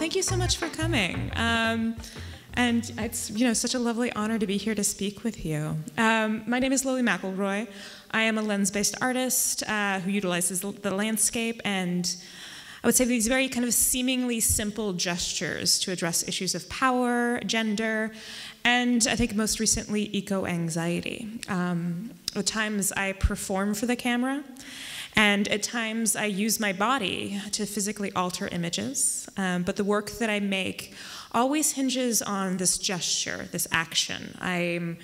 thank you so much for coming. And it's such a lovely honor to be here to speak with you. My name is Lilly McElroy. I am a lens-based artist who utilizes the landscape and I would say these very kind of seemingly simple gestures to address issues of power, gender, and I think most recently eco-anxiety. At times I perform for the camera, and at times I use my body to physically alter images, but the work that I make always hinges on this gesture, this action. I'm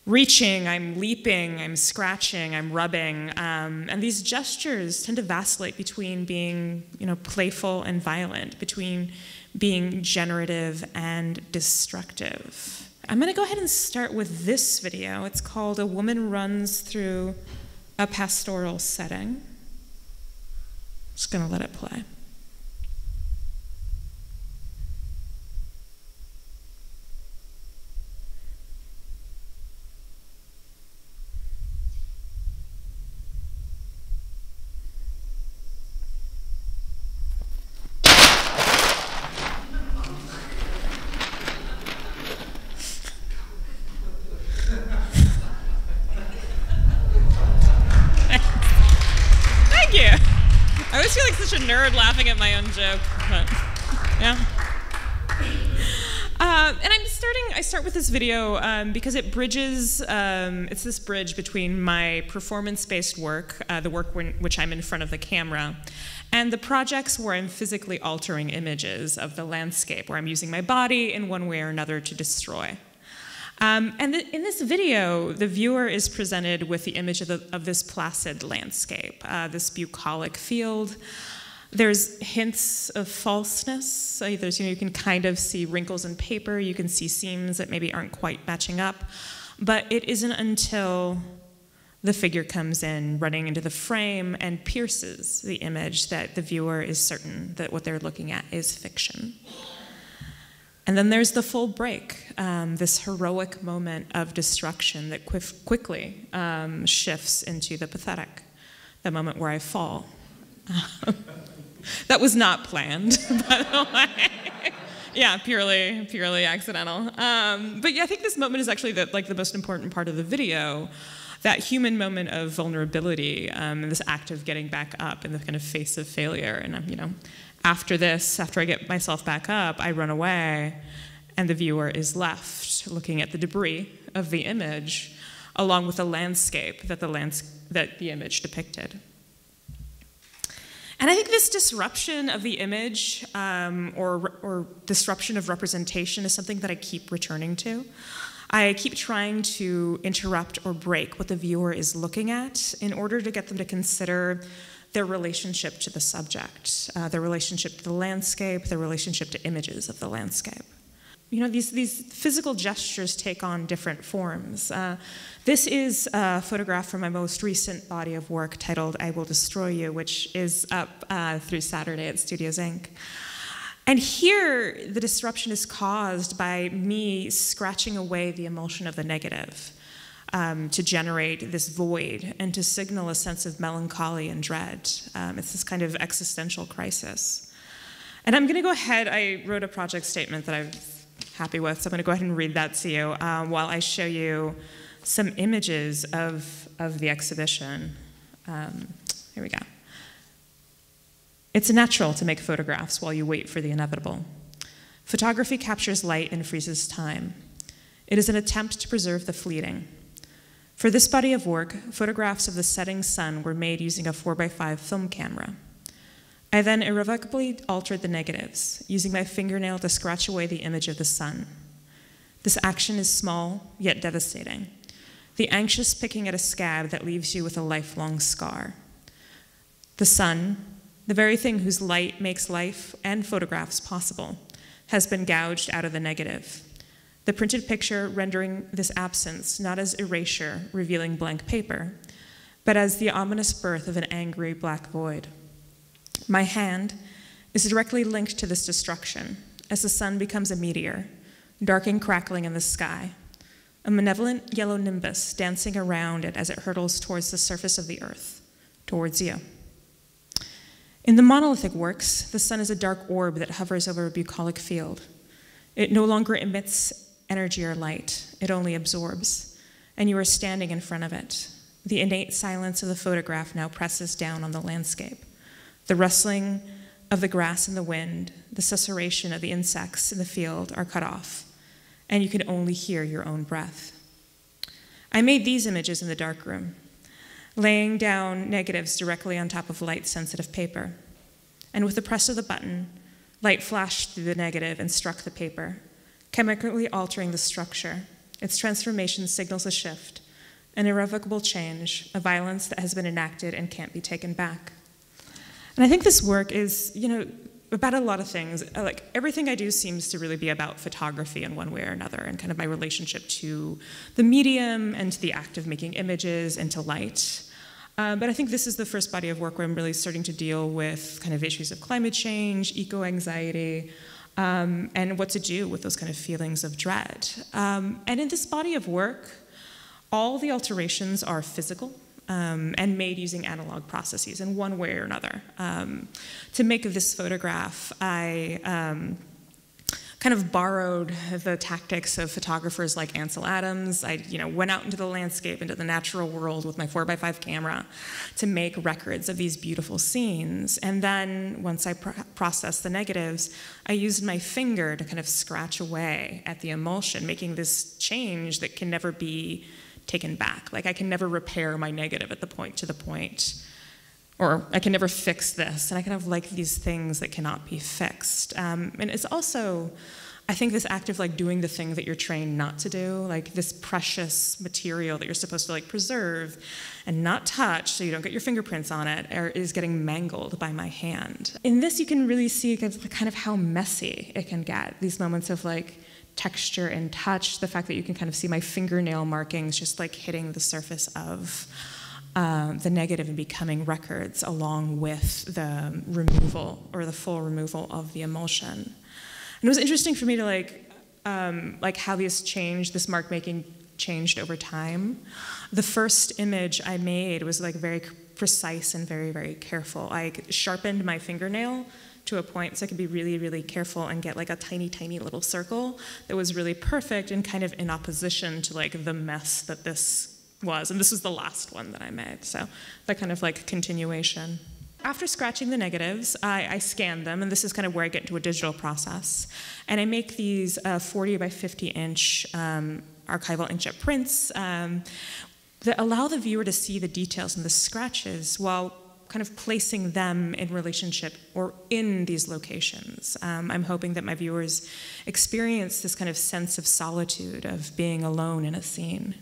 reaching, I'm leaping, I'm scratching, I'm rubbing, and these gestures tend to vacillate between being, playful and violent, between being generative and destructive. I'm gonna go ahead and start with this video. It's called A Woman Runs Through a Pastoral Setting. Just gonna let it play. I always feel like such a nerd laughing at my own joke, but yeah. And I start with this video because it bridges, it's this bridge between my performance-based work, the work which I'm in front of the camera, and the projects where I'm physically altering images of the landscape, where I'm using my body in one way or another to destroy. In this video, the viewer is presented with the image of this placid landscape, this bucolic field. There's hints of falseness. So you can kind of see wrinkles in paper. You can see seams that maybe aren't quite matching up. But it isn't until the figure comes in, running into the frame and pierces the image, that the viewer is certain that what they're looking at is fiction. And then there's the full break, this heroic moment of destruction that quickly shifts into the pathetic, the moment where I fall. That was not planned, by the way. Yeah, purely accidental. But yeah, I think this moment is actually the most important part of the video, that human moment of vulnerability, and this act of getting back up in the kind of face of failure. And after I get myself back up, I run away, and the viewer is left looking at the debris of the image, along with the landscape that the image depicted. And I think this disruption of the image, or disruption of representation, is something that I keep returning to. I keep trying to interrupt or break what the viewer is looking at in order to get them to consider their relationship to the subject, their relationship to the landscape, their relationship to images of the landscape. These physical gestures take on different forms. This is a photograph from my most recent body of work titled I Will Destroy You, which is up through Saturday at Studios Inc. And here, the disruption is caused by me scratching away the emulsion of the negative, to generate this void and to signal a sense of melancholy and dread. It's this kind of existential crisis. And I'm going to go ahead, I wrote a project statement that I'm happy with, so I'm going to go ahead and read that to you while I show you some images of the exhibition. Here we go. It's natural to make photographs while you wait for the inevitable. Photography captures light and freezes time. It is an attempt to preserve the fleeting. For this body of work, photographs of the setting sun were made using a 4x5 film camera. I then irrevocably altered the negatives, using my fingernail to scratch away the image of the sun. This action is small, yet devastating. The anxious picking at a scab that leaves you with a lifelong scar. The sun, the very thing whose light makes life and photographs possible, has been gouged out of the negative. The printed picture rendering this absence not as erasure revealing blank paper, but as the ominous birth of an angry black void. My hand is directly linked to this destruction as the sun becomes a meteor, dark and crackling in the sky, a malevolent yellow nimbus dancing around it as it hurtles towards the surface of the earth, towards you. In the monolithic works, the sun is a dark orb that hovers over a bucolic field. It no longer emits energy or light, it only absorbs, and you are standing in front of it. The innate silence of the photograph now presses down on the landscape. The rustling of the grass in the wind, the susurration of the insects in the field are cut off, and you can only hear your own breath. I made these images in the darkroom, laying down negatives directly on top of light-sensitive paper. And with the press of the button, light flashed through the negative and struck the paper, chemically altering the structure. Its transformation signals a shift, an irrevocable change, a violence that has been enacted and can't be taken back. And I think this work is, about a lot of things. Like, everything I do seems to really be about photography in one way or another, and kind of my relationship to the medium and to the act of making images and to light. But I think this is the first body of work where I'm really starting to deal with kind of issues of climate change, eco-anxiety, and what to do with those kind of feelings of dread. And in this body of work, all the alterations are physical. And made using analog processes in one way or another. To make this photograph, I kind of borrowed the tactics of photographers like Ansel Adams. I went out into the landscape, into the natural world with my 4x5 camera to make records of these beautiful scenes. And then once I processed the negatives, I used my finger to kind of scratch away at the emulsion, making this change that can never be taken back. Like, I can never repair my negative at the point, or I can never fix this. And I kind of like these things that cannot be fixed. And it's also, I think, this act of like doing the thing that you're trained not to do, like this precious material that you're supposed to like preserve and not touch so you don't get your fingerprints on it, is getting mangled by my hand. In this, you can really see kind of how messy it can get, these moments of like texture and touch, the fact that you can kind of see my fingernail markings just like hitting the surface of the negative and becoming records along with the removal or the full removal of the emulsion. And it was interesting for me to like how this mark making changed over time. The first image I made was like very precise and very, very careful. I sharpened my fingernail to a point so I could be really, really careful and get like a tiny, tiny little circle that was really perfect and kind of in opposition to like the mess that this was. And this was the last one that I made, so that kind of like continuation. After scratching the negatives, I scan them, and this is kind of where I get into a digital process. And I make these 40 by 50 inch archival inkjet prints that allow the viewer to see the details and the scratches while kind of placing them in relationship or in these locations. I'm hoping that my viewers experience this kind of sense of solitude, of being alone in a scene.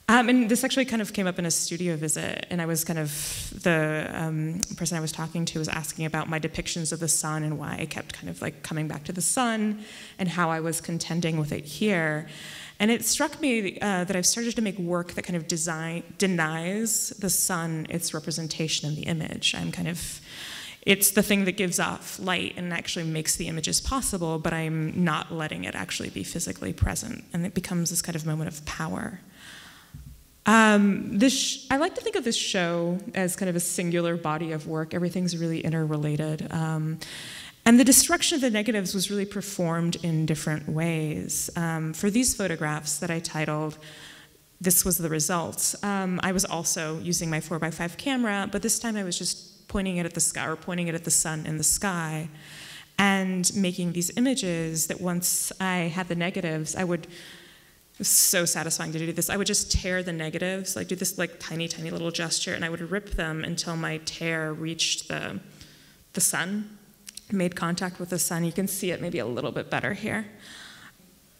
And this actually kind of came up in a studio visit, and I was kind of, the person I was talking to was asking about my depictions of the sun and why I kept kind of like coming back to the sun and how I was contending with it here. And it struck me that I've started to make work that kind of denies the sun its representation in the image. It's the thing that gives off light and actually makes the images possible, but I'm not letting it actually be physically present. And it becomes this kind of moment of power. I like to think of this show as kind of a singular body of work. Everything's really interrelated. And the destruction of the negatives was really performed in different ways. For these photographs that I titled, "This Was the Result," I was also using my 4x5 camera, but this time I was just pointing it at the sky, or pointing it at the sun in the sky, and making these images that once I had the negatives, it was so satisfying to do this. I would just tear the negatives, like do this like tiny, tiny little gesture, and I would rip them until my tear reached the sun, made contact with the sun. You can see it maybe a little bit better here.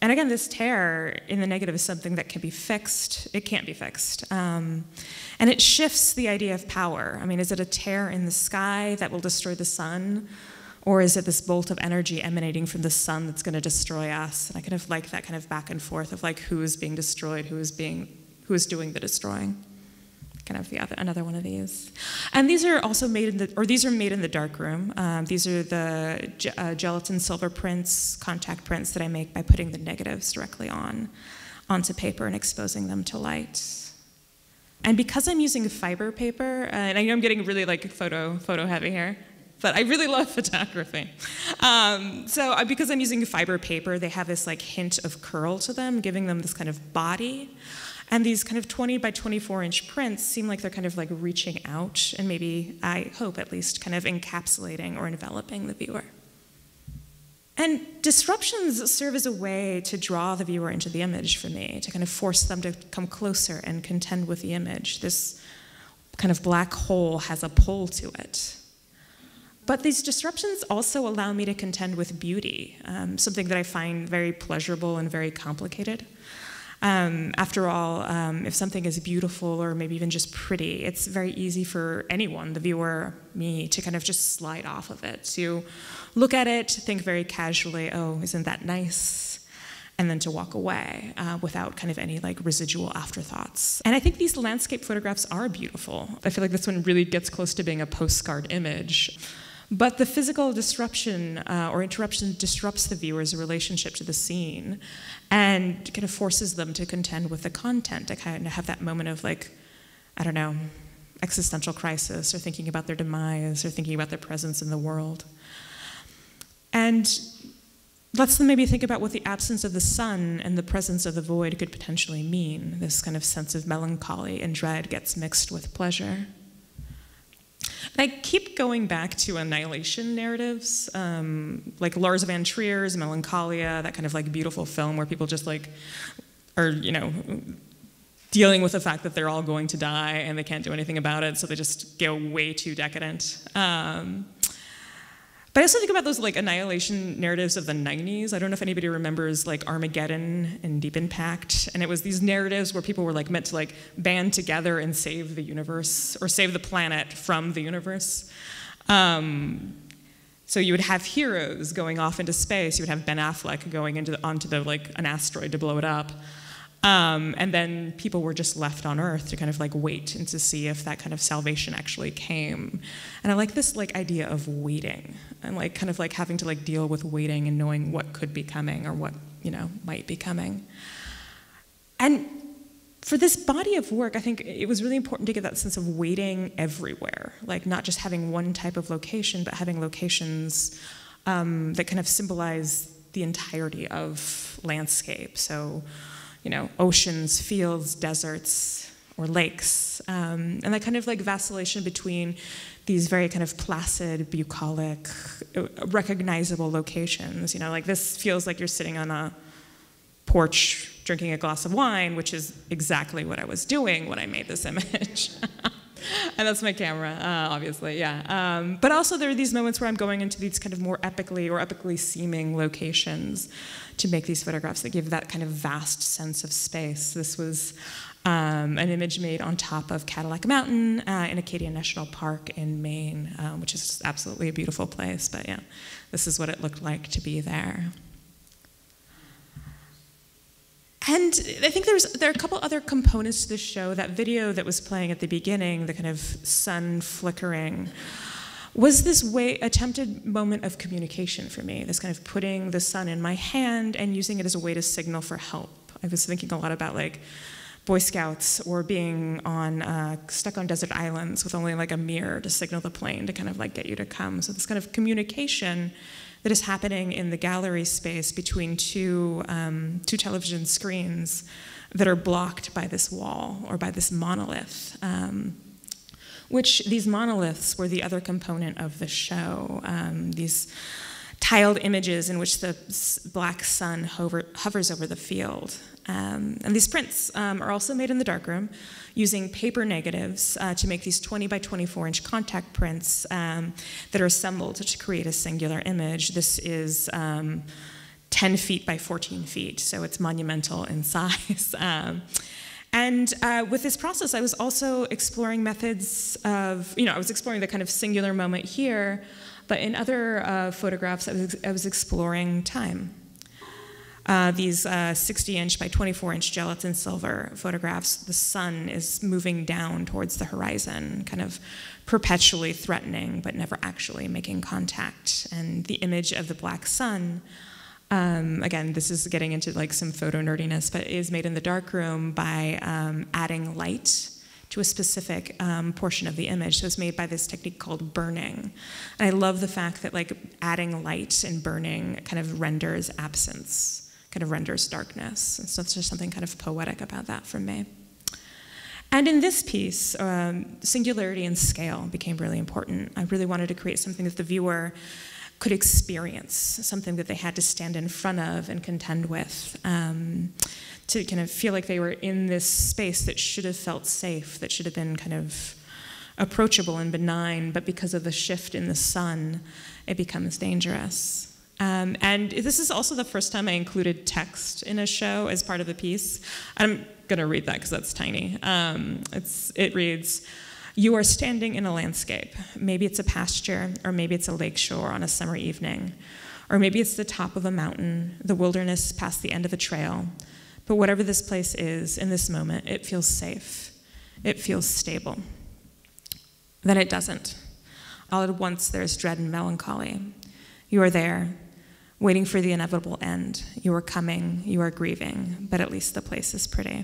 And again, this tear in the negative is something that can be fixed. It can't be fixed. And it shifts the idea of power. I mean, is it a tear in the sky that will destroy the sun? Or is it this bolt of energy emanating from the sun that's going to destroy us? And I kind of like that kind of back and forth of like who is being destroyed, who is doing the destroying. Kind of another one of these. And these are also made in the dark room. These are the gelatin silver prints, contact prints that I make by putting the negatives directly onto paper and exposing them to light. And because I'm using fiber paper, and I know I'm getting really like photo heavy here, but I really love photography. Because I'm using fiber paper, they have this like hint of curl to them, giving them this kind of body. And these kind of 20 by 24 inch prints seem like they're kind of like reaching out and maybe, I hope at least, kind of encapsulating or enveloping the viewer. And disruptions serve as a way to draw the viewer into the image for me, to kind of force them to come closer and contend with the image. This kind of black hole has a pull to it. But these disruptions also allow me to contend with beauty, something that I find very pleasurable and very complicated. After all, if something is beautiful or maybe even just pretty, it's very easy for anyone, the viewer, me, to kind of just slide off of it, to look at it, think very casually, oh, isn't that nice? And then to walk away without kind of any like residual afterthoughts. And I think these landscape photographs are beautiful. I feel like this one really gets close to being a postcard image. But the physical disruption or interruption disrupts the viewer's relationship to the scene and kind of forces them to contend with the content, to kind of have that moment of like, I don't know, existential crisis, or thinking about their demise, or thinking about their presence in the world. And lets them maybe think about what the absence of the sun and the presence of the void could potentially mean. This kind of sense of melancholy and dread gets mixed with pleasure. I keep going back to annihilation narratives, like Lars van Trier's Melancholia, that kind of like beautiful film where people just like are, you know, dealing with the fact that they're all going to die and they can't do anything about it, so they just go way too decadent. But I also think about those like annihilation narratives of the 90s. I don't know if anybody remembers like Armageddon and Deep Impact. And it was these narratives where people were like meant to like band together and save the universe, or save the planet from the universe. So you would have heroes going off into space. You would have Ben Affleck going onto the like an asteroid to blow it up. And then people were just left on Earth to kind of like wait and to see if that kind of salvation actually came. And I like this like idea of waiting, and like kind of like having to like deal with waiting and knowing what could be coming or what, you know, might be coming. And for this body of work, I think it was really important to get that sense of waiting everywhere, like not just having one type of location, but having locations that kind of symbolize the entirety of landscape. So, you know, oceans, fields, deserts, or lakes. And that kind of like vacillation between these very kind of placid, bucolic, recognizable locations. You know, like this feels like you're sitting on a porch drinking a glass of wine, which is exactly what I was doing when I made this image. And that's my camera, obviously, yeah. But also there are these moments where I'm going into these kind of more epically seeming locations to make these photographs that give that kind of vast sense of space. This was an image made on top of Cadillac Mountain in Acadia National Park in Maine, which is absolutely a beautiful place, but yeah, this is what it looked like to be there. And I think there are a couple other components to the show. That video that was playing at the beginning, the kind of sun flickering, was this attempted moment of communication for me, this kind of putting the sun in my hand and using it as a way to signal for help. I was thinking a lot about like Boy Scouts or being stuck on desert islands with only like a mirror to signal the plane to kind of like get you to come. So this kind of communication that is happening in the gallery space between two television screens that are blocked by this wall or by this monolith, which these monoliths were the other component of the show. These tiled images in which the black sun hovers over the field. And these prints are also made in the darkroom using paper negatives to make these 20 by 24 inch contact prints that are assembled to create a singular image. This is 10 feet by 14 feet, so it's monumental in size. And with this process, I was also exploring methods of, I was exploring the kind of singular moment here, but in other photographs, I was exploring time. These 60-inch by 24-inch gelatin silver photographs, the sun is moving down towards the horizon, kind of perpetually threatening, but never actually making contact. And the image of the black sun, again, this is getting into like some photo nerdiness, but is made in the darkroom by adding light to a specific portion of the image. So it's made by this technique called burning. And I love the fact that like adding light and burning kind of renders absence, kind of renders darkness. And so it's just something kind of poetic about that for me. And in this piece, singularity and scale became really important. I really wanted to create something that the viewer could experience, something that they had to stand in front of and contend with, to kind of feel like they were in this space that should have felt safe, that should have been kind of approachable and benign, but because of the shift in the sun, it becomes dangerous. And this is also the first time I included text in a show as part of the piece. I'm going to read that because that's tiny. It reads, "You are standing in a landscape. Maybe it's a pasture, or maybe it's a lakeshore on a summer evening, or maybe it's the top of a mountain, the wilderness past the end of a trail. But whatever this place is, in this moment, it feels safe. It feels stable. Then it doesn't. All at once, there's dread and melancholy. You are there, waiting for the inevitable end. You are coming, you are grieving, but at least the place is pretty."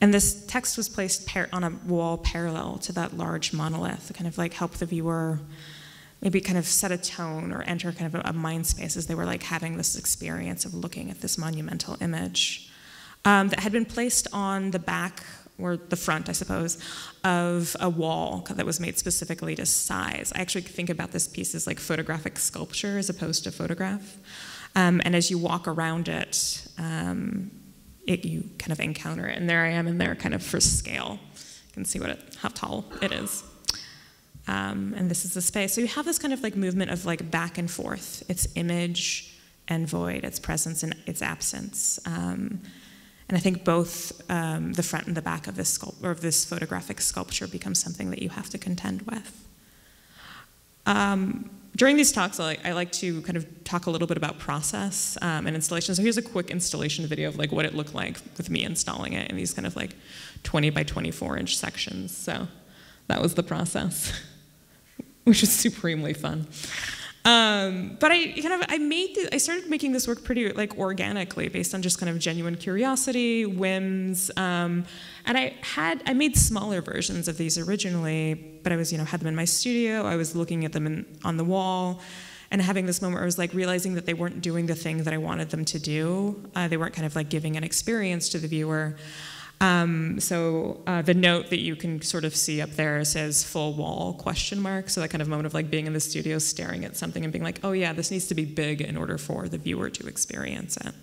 And this text was placed on a wall parallel to that large monolith to kind of like help the viewer maybe kind of set a tone or enter kind of a mind space as they were like having this experience of looking at this monumental image that had been placed on the back, or the front, I suppose, of a wall that was made specifically to size. I actually think about this piece as like photographic sculpture as opposed to photograph. And as you walk around it, you kind of encounter it. And there I am in there kind of for scale. You can see how tall it is. And this is the space. So you have this kind of like movement of like back and forth. It's image and void, its presence and its absence. And I think both the front and the back of this photographic sculpture becomes something that you have to contend with. During these talks, I like to kind of talk a little bit about process and installation. So here's a quick installation video of like what it looked like with me installing it in these kind of like 20 by 24 inch sections. So that was the process, which is supremely fun. But I started making this work pretty like organically based on just kind of genuine curiosity, whims, and I made smaller versions of these originally, but I was had them in my studio. I was looking at them on the wall, and having this moment where I was like realizing that they weren't doing the thing that I wanted them to do. They weren't kind of like giving an experience to the viewer. So the note that you can sort of see up there says "full wall?" ? So that kind of moment of like being in the studio, staring at something and being like, oh yeah, this needs to be big in order for the viewer to experience it.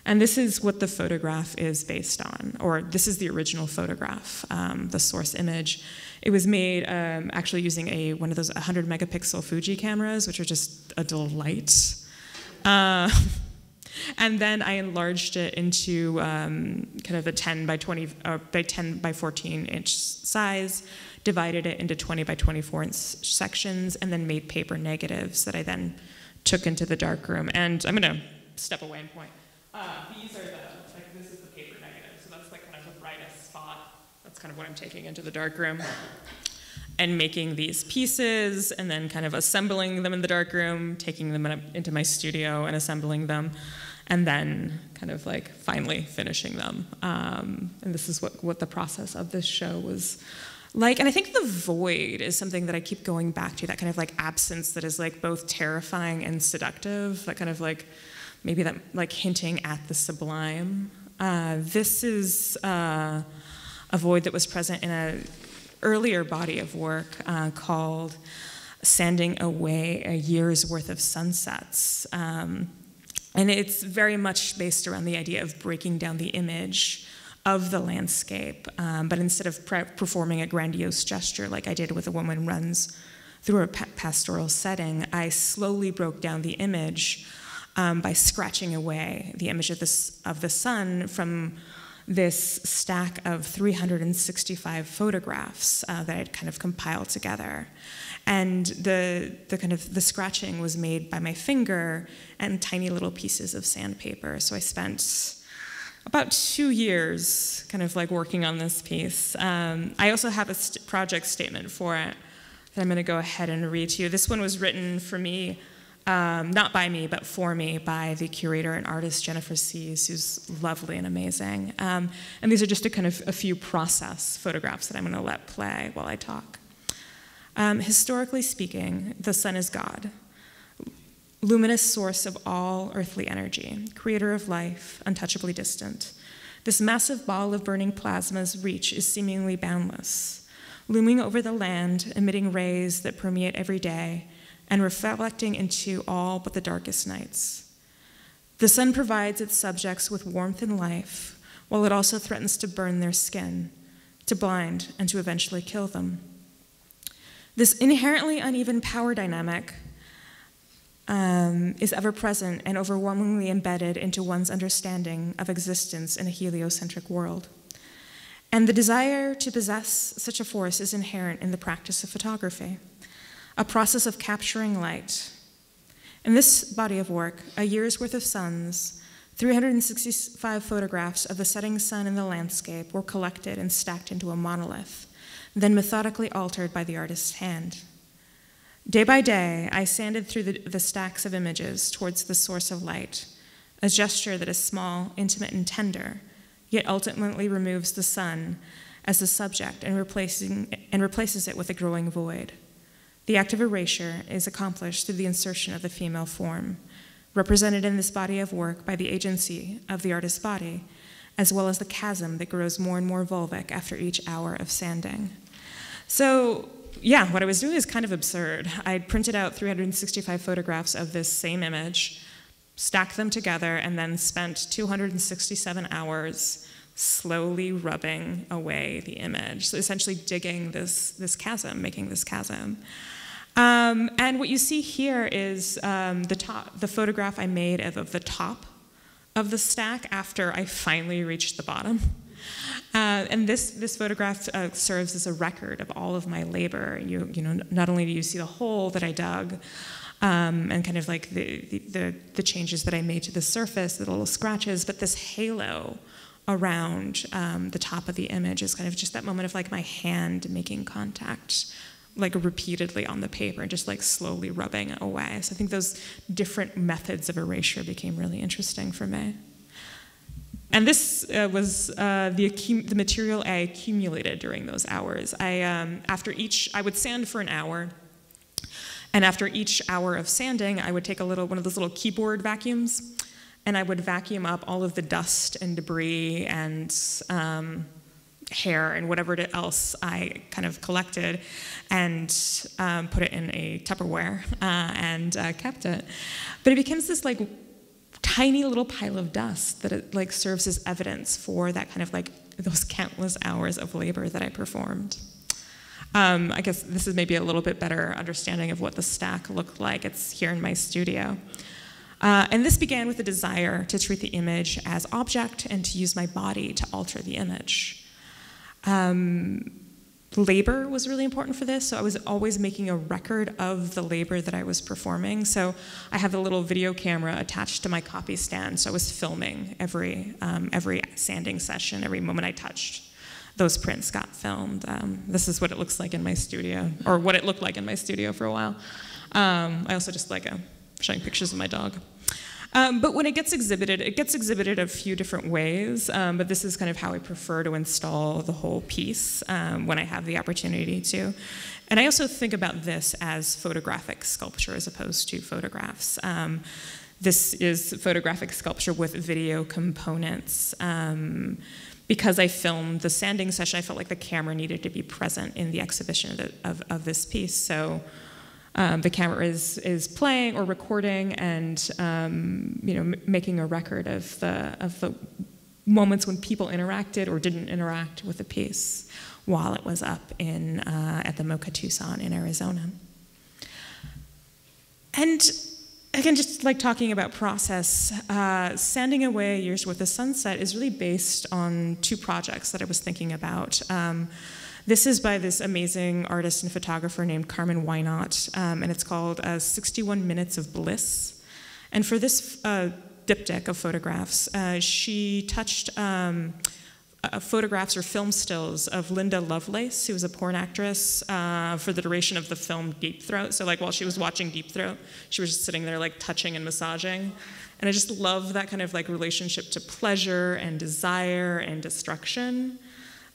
And this is what the photograph is based on, or this is the original photograph, the source image. It was made actually using one of those 100 megapixel Fuji cameras, which are just a delight. And then I enlarged it into kind of a 10 by 20 by 10 by 14 inch size, divided it into 20 by 24 inch sections, and then made paper negatives that I then took into the darkroom. And I'm going to step away and point. These are this is the paper negative, so that's like kind of the brightest spot. That's kind of what I'm taking into the darkroom. And making these pieces, and then kind of assembling them in the darkroom, taking them into my studio and assembling them, and then kind of like finally finishing them. And this is what the process of this show was like. And I think the void is something that I keep going back to, that kind of like absence that is like both terrifying and seductive, that kind of like, maybe that like hinting at the sublime. This is a void that was present in an earlier body of work called "Sanding Away a Year's Worth of Sunsets." And it's very much based around the idea of breaking down the image of the landscape, but instead of performing a grandiose gesture like I did with A Woman Runs Through a Pastoral Setting, I slowly broke down the image by scratching away the image of the sun from this stack of 365 photographs that I'd kind of compiled together. And the scratching was made by my finger and tiny little pieces of sandpaper. So I spent about 2 years kind of like working on this piece. I also have a project statement for it that I'm going to go ahead and read to you. This one was written for me not by me, but for me, by the curator and artist Jennifer Sees, who's lovely and amazing. And these are just a few process photographs that I'm going to let play while I talk. Historically speaking, the sun is God, luminous source of all earthly energy, creator of life, untouchably distant. This massive ball of burning plasma's reach is seemingly boundless, looming over the land, emitting rays that permeate every day and reflecting into all but the darkest nights. The sun provides its subjects with warmth and life, while it also threatens to burn their skin, to blind, and to eventually kill them. This inherently uneven power dynamic is ever-present and overwhelmingly embedded into one's understanding of existence in a heliocentric world. And the desire to possess such a force is inherent in the practice of photography, a process of capturing light. In this body of work, a year's worth of suns, 365 photographs of the setting sun in the landscape were collected and stacked into a monolith, then methodically altered by the artist's hand. Day by day, I sanded through the stacks of images towards the source of light, a gesture that is small, intimate, and tender, yet ultimately removes the sun as the subject and replaces it with a growing void. The act of erasure is accomplished through the insertion of the female form, represented in this body of work by the agency of the artist's body, as well as the chasm that grows more and more vulvic after each hour of sanding. So, yeah, what I was doing is kind of absurd. I printed out 365 photographs of this same image, stacked them together, and then spent 267 hours slowly rubbing away the image. So essentially digging this chasm, making this chasm. And what you see here is the photograph I made of the top of the stack after I finally reached the bottom. And this photograph serves as a record of all of my labor. You know, not only do you see the hole that I dug, and kind of like the changes that I made to the surface, the little scratches, but this halo around the top of the image is kind of just that moment of like my hand making contact, like repeatedly on the paper, and just like slowly rubbing away. So I think those different methods of erasure became really interesting for me. And this was the material I accumulated during those hours. I would sand for an hour, and after each hour of sanding, I would take one of those little keyboard vacuums, and I would vacuum up all of the dust and debris and hair and whatever else I kind of collected, and put it in a Tupperware and kept it. But it becomes this like tiny little pile of dust that it like serves as evidence for that kind of like those countless hours of labor that I performed. I guess this is maybe a little bit better understanding of what the stack looked like. It's here in my studio. And this began with a desire to treat the image as object and to use my body to alter the image. Labor was really important for this, so I was always making a record of the labor that I was performing. So I have a little video camera attached to my copy stand, so I was filming every sanding session, every moment I touched. Those prints got filmed. This is what it looks like in my studio, or what it looked like in my studio for a while. I also just like showing pictures of my dog. But when it gets exhibited a few different ways, but this is kind of how I prefer to install the whole piece when I have the opportunity to. And I also think about this as photographic sculpture as opposed to photographs. This is photographic sculpture with video components. Because I filmed the sanding session, I felt like the camera needed to be present in the exhibition of this piece. So the camera is playing or recording and making a record of the moments when people interacted or didn't interact with the piece while it was up at the MoCA Tucson in Arizona. And again, just like talking about process, sanding away a year's worth of sunset is really based on two projects that I was thinking about. This is by this amazing artist and photographer named Carmen Wynot, and it's called 61 Minutes of Bliss. And for this diptych of photographs, she touched photographs or film stills of Linda Lovelace, who was a porn actress for the duration of the film Deep Throat. So like while she was watching Deep Throat, she was just sitting there like touching and massaging. And I just love that kind of like relationship to pleasure and desire and destruction.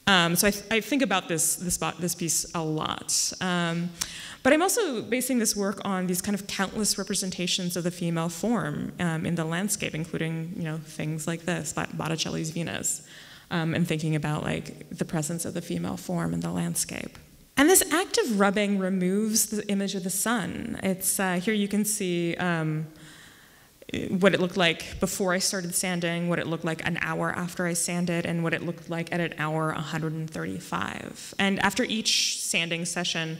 So I think about this piece a lot. But I'm also basing this work on these kind of countless representations of the female form in the landscape, including things like this, Botticelli's Venus. And thinking about like the presence of the female form in the landscape. And this act of rubbing removes the image of the sun. It's here you can see what it looked like before I started sanding, what it looked like an hour after I sanded, and what it looked like at an hour 135. And after each sanding session,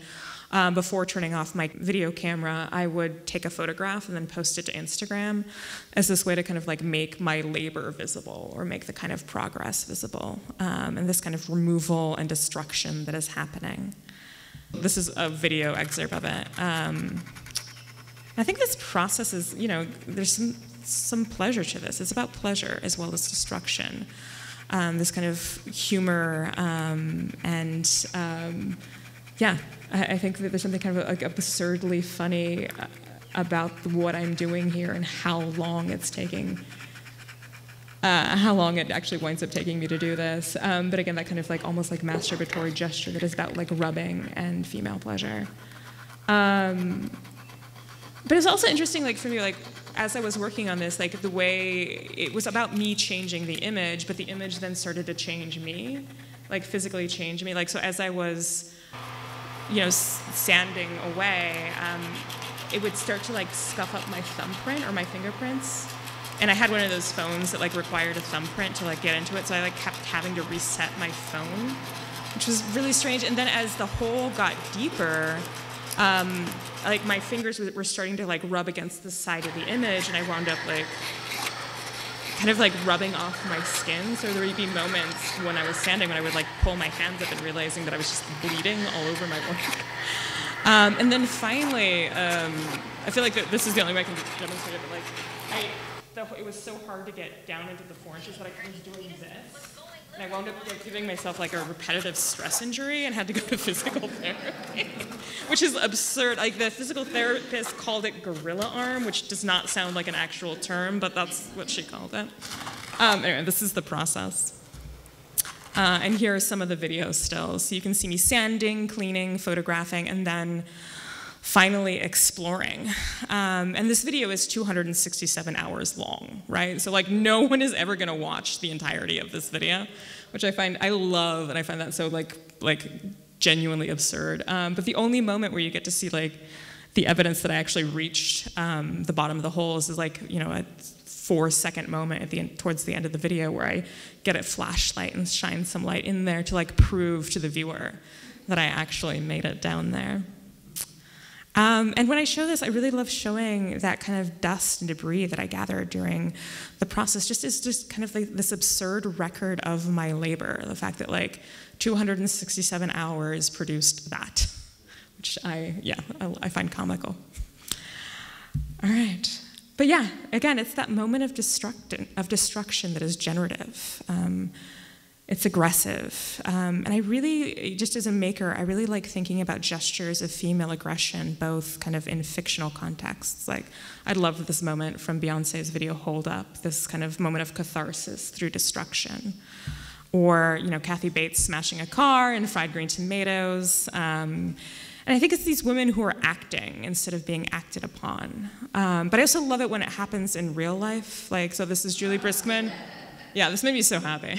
before turning off my video camera, I would take a photograph and then post it to Instagram as this way to kind of like make my labor visible or make the kind of progress visible and this kind of removal and destruction that is happening. This is a video excerpt of it. I think this process is, there's some pleasure to this. It's about pleasure as well as destruction. This kind of humor yeah, I think that there's something kind of like absurdly funny about what I'm doing here and how long it's taking, how long it actually winds up taking me to do this. But again, that kind of like almost like masturbatory gesture that is about like rubbing and female pleasure. But it's also interesting, like for me, like as I was working on this, like the way it was about me changing the image, but the image then started to change me, like physically change me. Like so as I was sanding away, it would start to like scuff up my thumbprint or my fingerprints. And I had one of those phones that like required a thumbprint to like get into it, so I like kept having to reset my phone, which was really strange. And then as the hole got deeper, like my fingers were starting to like rub against the side of the image, and I wound up like kind of like rubbing off my skin. So there would be moments when I was sanding when I would like pull my hands up and realizing that I was just bleeding all over my work. And then finally, I feel like this is the only way I can demonstrate it, but like it was so hard to get down into the 4 inches that I was doing this. And I wound up like giving myself like a repetitive stress injury and had to go to physical therapy, which is absurd. Like the physical therapist called it gorilla arm, which does not sound like an actual term, but that's what she called it. Anyway, this is the process. And here are some of the video stills. So you can see me sanding, cleaning, photographing, and then finally exploring. And this video is 267 hours long, right? So like no one is ever gonna watch the entirety of this video, which I love, and I find that so like genuinely absurd. But the only moment where you get to see like the evidence that I actually reached the bottom of the holes is like, a 4-second moment at towards the end of the video where I get a flashlight and shine some light in there to like prove to the viewer that I actually made it down there. And when I show this, I really love showing that kind of dust and debris that I gathered during the process, just kind of like this absurd record of my labor, the fact that like 267 hours produced that, which I find comical. All right. But yeah, again, it's that moment of destruction that is generative. It's aggressive. And I really, just as a maker, I really like thinking about gestures of female aggression, both kind of in fictional contexts. Like, I love this moment from Beyonce's video Hold Up, this kind of moment of catharsis through destruction. Or, Kathy Bates smashing a car in Fried Green Tomatoes. And I think it's these women who are acting instead of being acted upon. But I also love it when it happens in real life. Like, so this is Julie Briskman. Yeah, this made me so happy.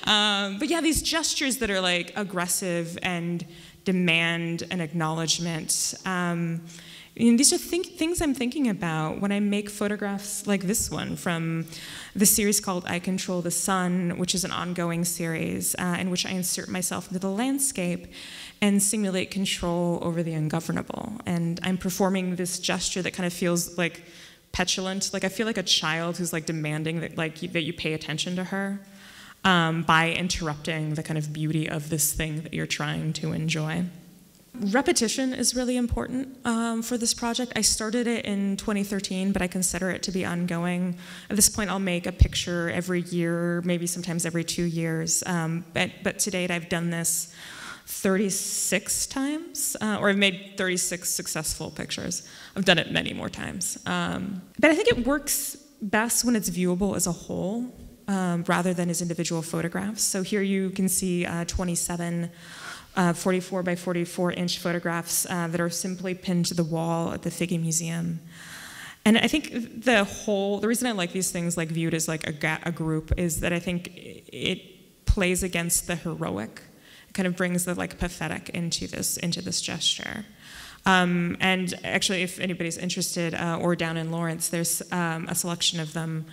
But yeah, these gestures that are like aggressive and demand an acknowledgement. And these are things I'm thinking about when I make photographs like this one from the series called I Control the Sun, which is an ongoing series in which I insert myself into the landscape and simulate control over the ungovernable. And I'm performing this gesture that kind of feels like petulant. Like I feel like a child who's like demanding that you pay attention to her. By interrupting the kind of beauty of this thing that you're trying to enjoy. Repetition is really important for this project. I started it in 2013, but I consider it to be ongoing. At this point, I'll make a picture every year, maybe sometimes every 2 years. But to date, I've done this 36 times, or I've made 36 successful pictures. I've done it many more times. But I think it works best when it's viewable as a whole, rather than as individual photographs. So here you can see 27 44 by 44 inch photographs that are simply pinned to the wall at the Kemper Museum. And I think the reason I like these things like viewed as like a group is that I think it plays against the heroic. It kind of brings the like pathetic into this gesture. And actually, if anybody's interested, or down in Lawrence, there's a selection of them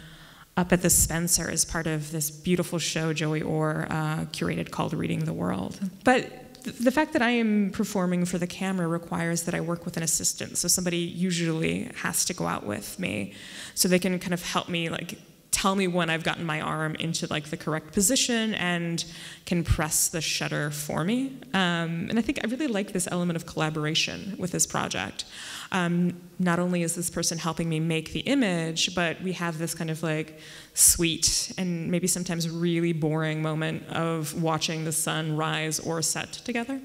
up at the Spencer as part of this beautiful show Joey Orr curated called Reading the World. But the fact that I am performing for the camera requires that I work with an assistant. So somebody usually has to go out with me so they can kind of help me, like tell me when I've gotten my arm into like the correct position and can press the shutter for me. And I think I really like this element of collaboration with this project. Not only is this person helping me make the image, but we have this kind of like sweet and maybe sometimes really boring moment of watching the sun rise or set together.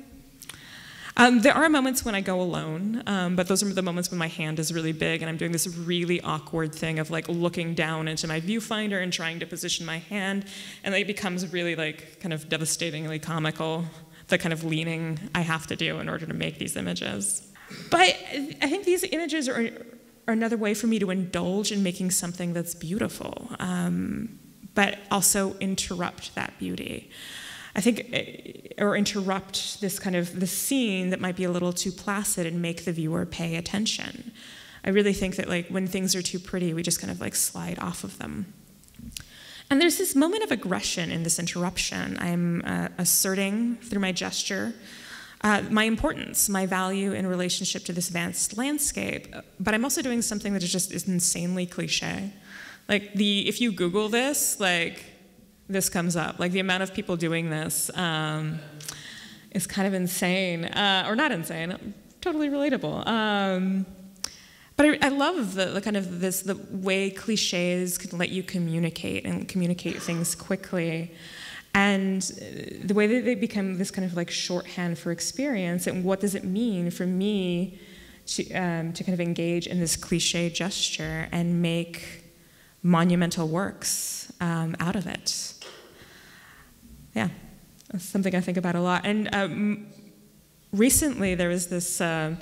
There are moments when I go alone, but those are the moments when my hand is really big and I'm doing this really awkward thing of like looking down into my viewfinder and trying to position my hand, and it becomes really like kind of devastatingly comical, the kind of leaning I have to do in order to make these images. But I think these images are another way for me to indulge in making something that's beautiful, but also interrupt that beauty. I think, or interrupt this kind of the scene that might be a little too placid and make the viewer pay attention. I really think that like when things are too pretty, we just kind of like slide off of them. And there's this moment of aggression in this interruption. I'm asserting through my gesture my importance, my value in relationship to this vast landscape, but I'm also doing something that is insanely cliche. Like if you Google this, like this comes up. Like the amount of people doing this is kind of insane, or not insane, totally relatable. But I love the kind of the way cliches can let you communicate and communicate things quickly. And the way that they become this kind of like shorthand for experience, and what does it mean for me to kind of engage in this cliche gesture and make monumental works out of it. Yeah, that's something I think about a lot. And recently there was this kind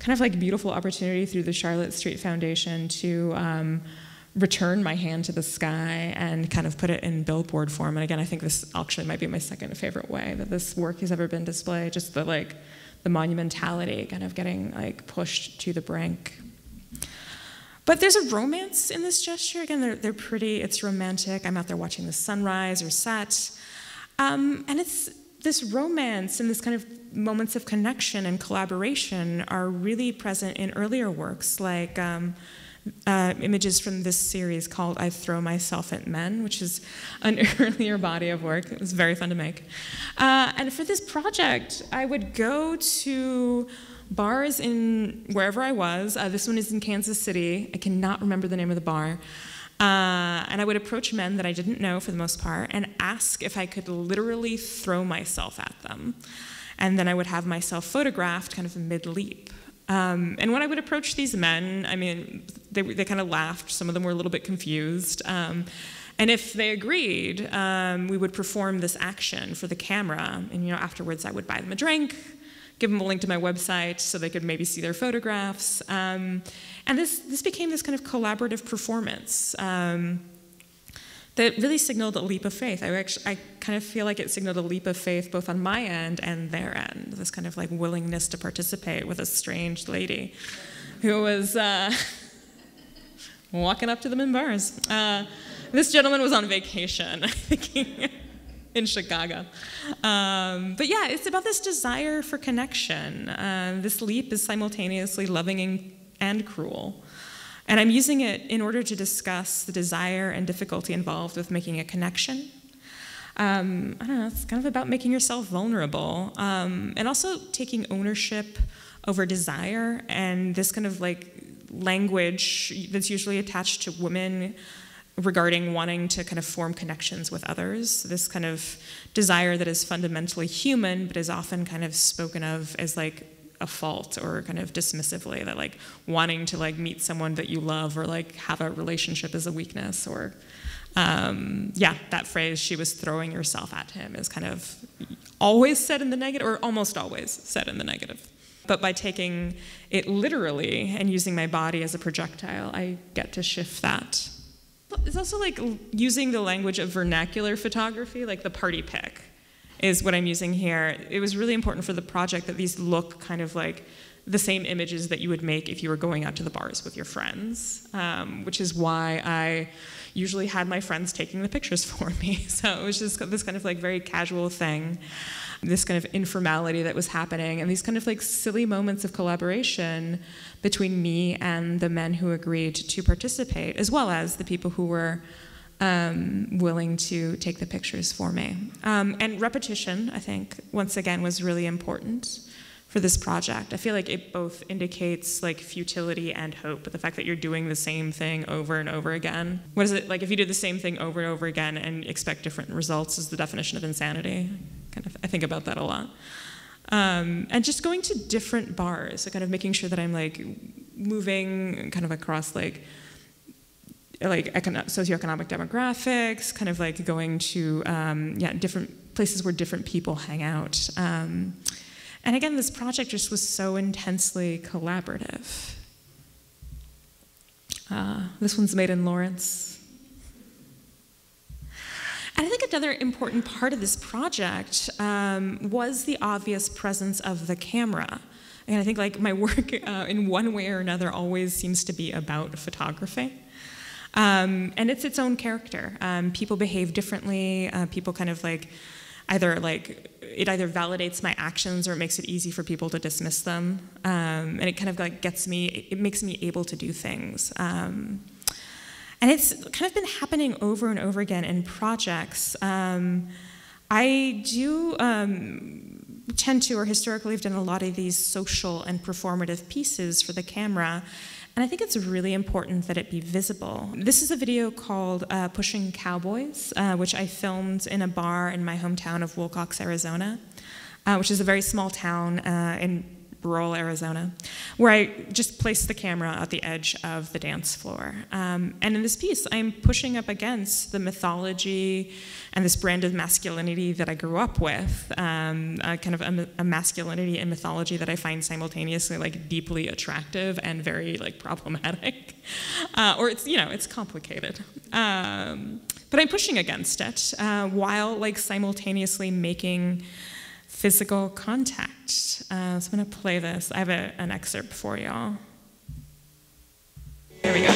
of like beautiful opportunity through the Charlotte Street Foundation to return my hand to the sky and kind of put it in billboard form. And again, I think this actually might be my second favorite way that this work has ever been displayed, just the monumentality kind of getting like pushed to the brink. But there's a romance in this gesture. Again, they're pretty, it's romantic. I'm out there watching the sunrise or set. And it's this romance and this kind of moments of connection and collaboration are really present in earlier works, like images from this series called I Throw Myself at Men, which is an earlier body of work. It was very fun to make. And for this project, I would go to bars in wherever I was. This one is in Kansas City. I cannot remember the name of the bar. And I would approach men that I didn't know for the most part and ask if I could literally throw myself at them. And then I would have myself photographed kind of mid-leap. And when I would approach these men, I mean, they kind of laughed. Some of them were a little bit confused. And if they agreed, we would perform this action for the camera. And afterwards I would buy them a drink, give them a link to my website so they could maybe see their photographs. And this became this kind of collaborative performance that really signaled a leap of faith. I kind of feel like it signaled a leap of faith both on my end and their end, this kind of like willingness to participate with a strange lady who was walking up to them in bars. This gentleman was on vacation, I think, in Chicago. But yeah, it's about this desire for connection. This leap is simultaneously loving and cruel. And I'm using it in order to discuss the desire and difficulty involved with making a connection. I don't know, it's kind of about making yourself vulnerable, and also taking ownership over desire, and this kind of like language that's usually attached to women regarding wanting to kind of form connections with others, this kind of desire that is fundamentally human, but is often kind of spoken of as like a fault or kind of dismissively, that like wanting to like meet someone that you love or like have a relationship is a weakness, or yeah, that phrase, she was throwing herself at him, is kind of always said in the negative, or almost always said in the negative. But by taking it literally and using my body as a projectile, I get to shift that. It's also like using the language of vernacular photography, like the party pic is what I'm using here. It was really important for the project that these look kind of like the same images that you would make if you were going out to the bars with your friends, which is why I usually had my friends taking the pictures for me. So it was just this kind of like very casual thing, this kind of informality that was happening, and these kind of like silly moments of collaboration between me and the men who agreed to participate, as well as the people who were willing to take the pictures for me. And repetition, I think, once again, was really important for this project. I feel like it both indicates like futility and hope, but the fact that you're doing the same thing over and over again. What is it like if you do the same thing over and over again and expect different results is the definition of insanity. Kind of, I think about that a lot. And just going to different bars, so kind of making sure that I'm like moving kind of across like socioeconomic demographics, kind of like going to yeah, different places where different people hang out. And again, this project just was so intensely collaborative. This one's made in Lawrence. And I think another important part of this project was the obvious presence of the camera. And I think like my work in one way or another always seems to be about photography. And it's its own character. People behave differently. People kind of like it either validates my actions or it makes it easy for people to dismiss them. And it kind of like it makes me able to do things. And it's kind of been happening over and over again in projects. I do tend to, or historically have done a lot of these social and performative pieces for the camera. And I think it's really important that it be visible. This is a video called Pushing Cowboys, which I filmed in a bar in my hometown of Wilcox, Arizona, which is a very small town in rural Arizona, where I just placed the camera at the edge of the dance floor. And in this piece, I'm pushing up against the mythology and this brand of masculinity that I grew up with, kind of a masculinity and mythology that I find simultaneously like deeply attractive and very like problematic, or it's, you know, it's complicated. But I'm pushing against it while like simultaneously making physical contact. So I'm gonna play this. I have an excerpt for y'all. Here we go.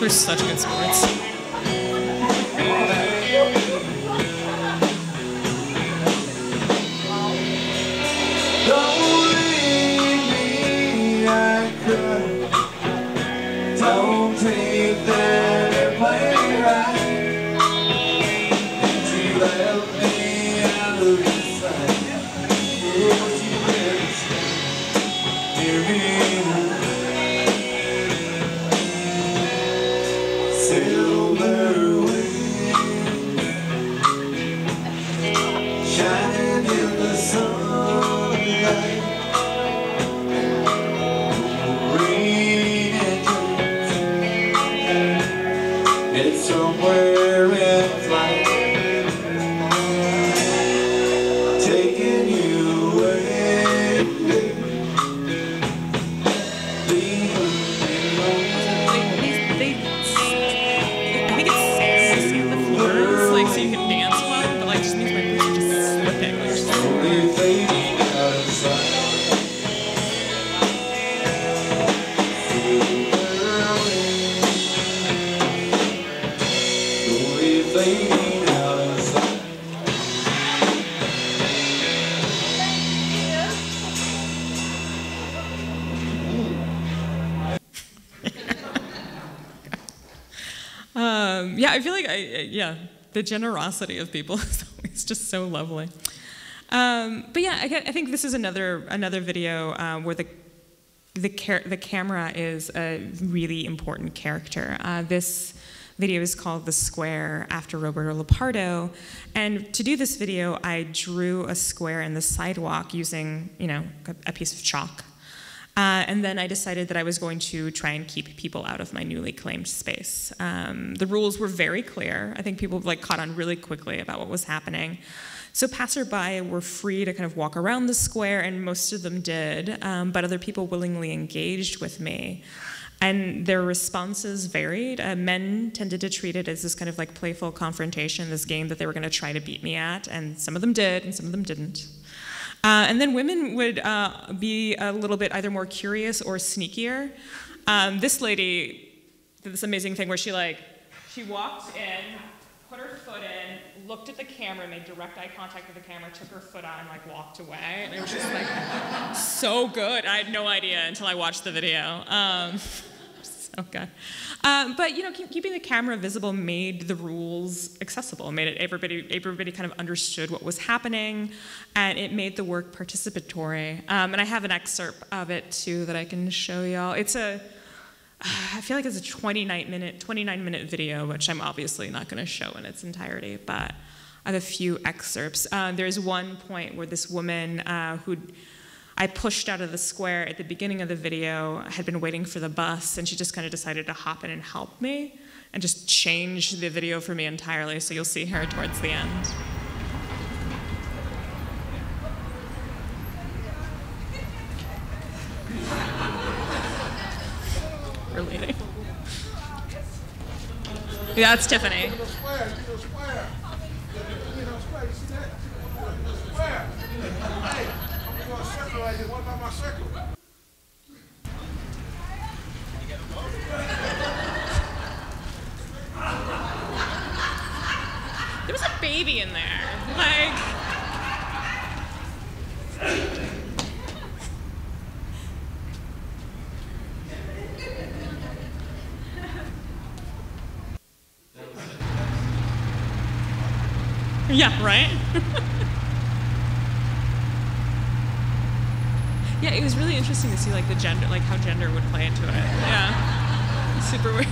They're such good sports. Yeah, I feel like, yeah, the generosity of people is always just so lovely. But yeah, I think this is another video where the camera is a really important character. This video is called The Square, after Roberto Lepardo. And to do this video, I drew a square in the sidewalk using, a piece of chalk. And then I decided that I was going to try and keep people out of my newly claimed space. The rules were very clear. I think people caught on really quickly about what was happening. So passerby were free to kind of walk around the square, and most of them did, but other people willingly engaged with me. And their responses varied. Men tended to treat it as this kind of playful confrontation, this game that they were going to try to beat me at, and some of them did, and some of them didn't. And then women would be a little bit either more curious or sneakier. This lady did this amazing thing where she walked in, put her foot in, looked at the camera, made direct eye contact with the camera, took her foot out, and walked away. And it was just so good. I had no idea until I watched the video. So good. But keeping the camera visible made the rules accessible, made it everybody kind of understood what was happening, and it made the work participatory. And I have an excerpt of it too that I can show y'all. I feel like it's a 29-minute video, which I'm obviously not going to show in its entirety, but I have a few excerpts. There's one point where this woman who I pushed out of the square at the beginning of the video had been waiting for the bus, and she just kind of decided to hop in and help me and just change the video for me entirely, so you'll see her towards the end. Relating. Yeah, that's Tiffany. What about my circle? There was a baby in there. Yeah, right? Yeah, it was really interesting to see the gender, how gender would play into it. Yeah, super weird.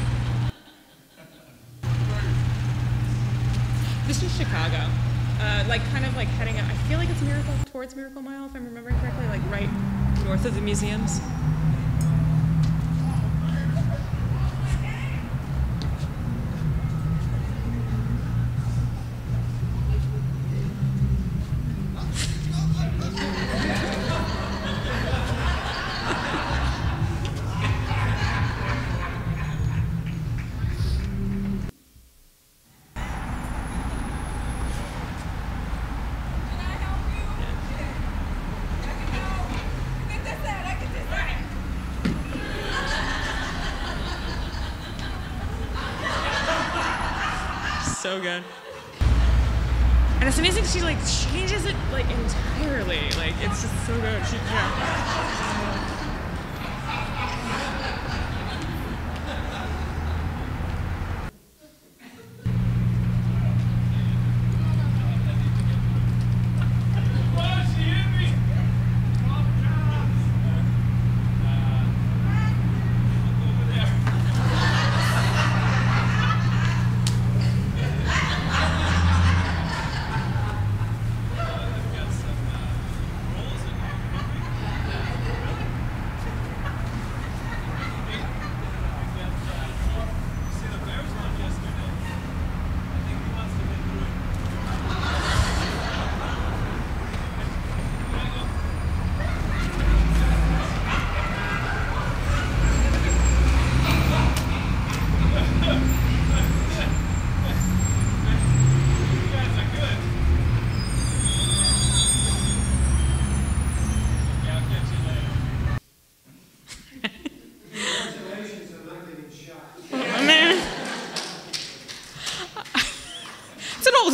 This is Chicago, kind of heading up. I feel like it's towards Miracle Mile, if I'm remembering correctly, right north of the museums. So good. And it's amazing she changes it entirely. It's just so good.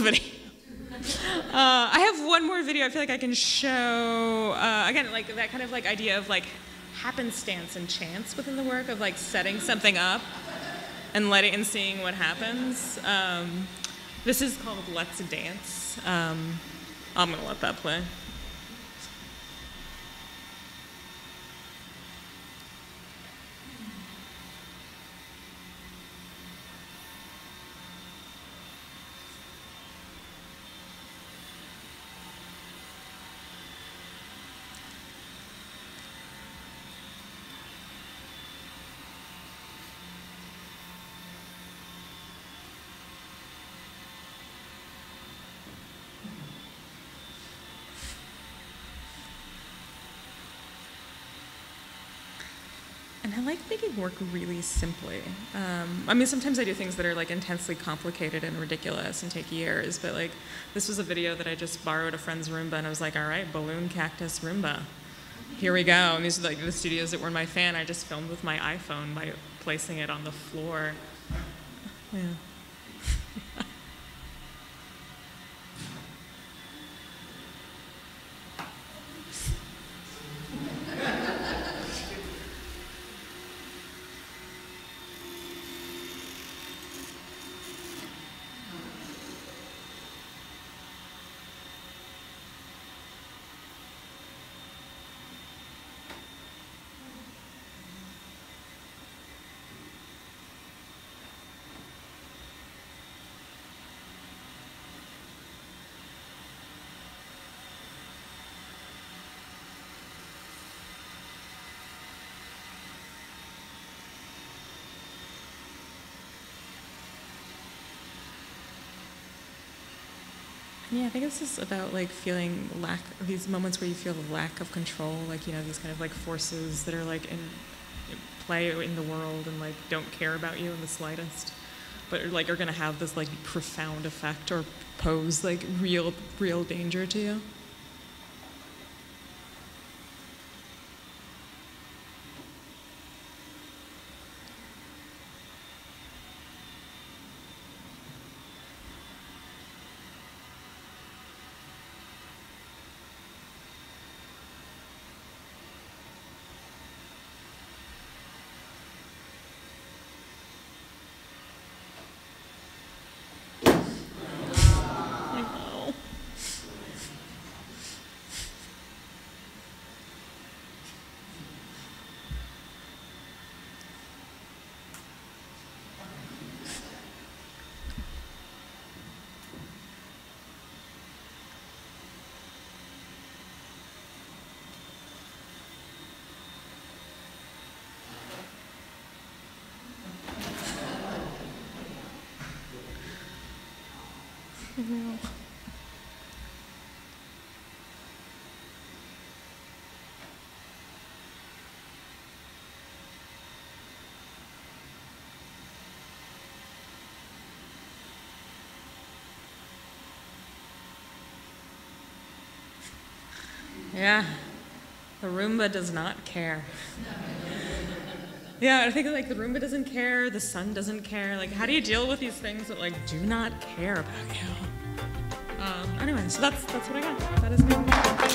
Video. I have one more video I feel like I can show. Again, that kind of idea of happenstance and chance within the work of setting something up. and letting and seeing what happens. This is called Let's Dance. I'm gonna let that play. And I like making work really simply. I mean, sometimes I do things that are like intensely complicated and ridiculous and take years, but like this was a video that I just borrowed a friend's Roomba, and I was like, all right, balloon cactus Roomba. Here we go. And these are like the studios that were in my fan. I just filmed with my iPhone by placing it on the floor. Yeah. Yeah, I think this is about like feeling these moments where you feel the lack of control, like, you know, these kind of like forces that are like in play in the world and like don't care about you in the slightest, but are gonna have this like profound effect or pose like real danger to you. No. Yeah, the Roomba does not care. Yeah, I think like the Roomba doesn't care, the sun doesn't care. Like, how do you deal with these things that like do not care about you? Anyway, so that's what I got. That is me.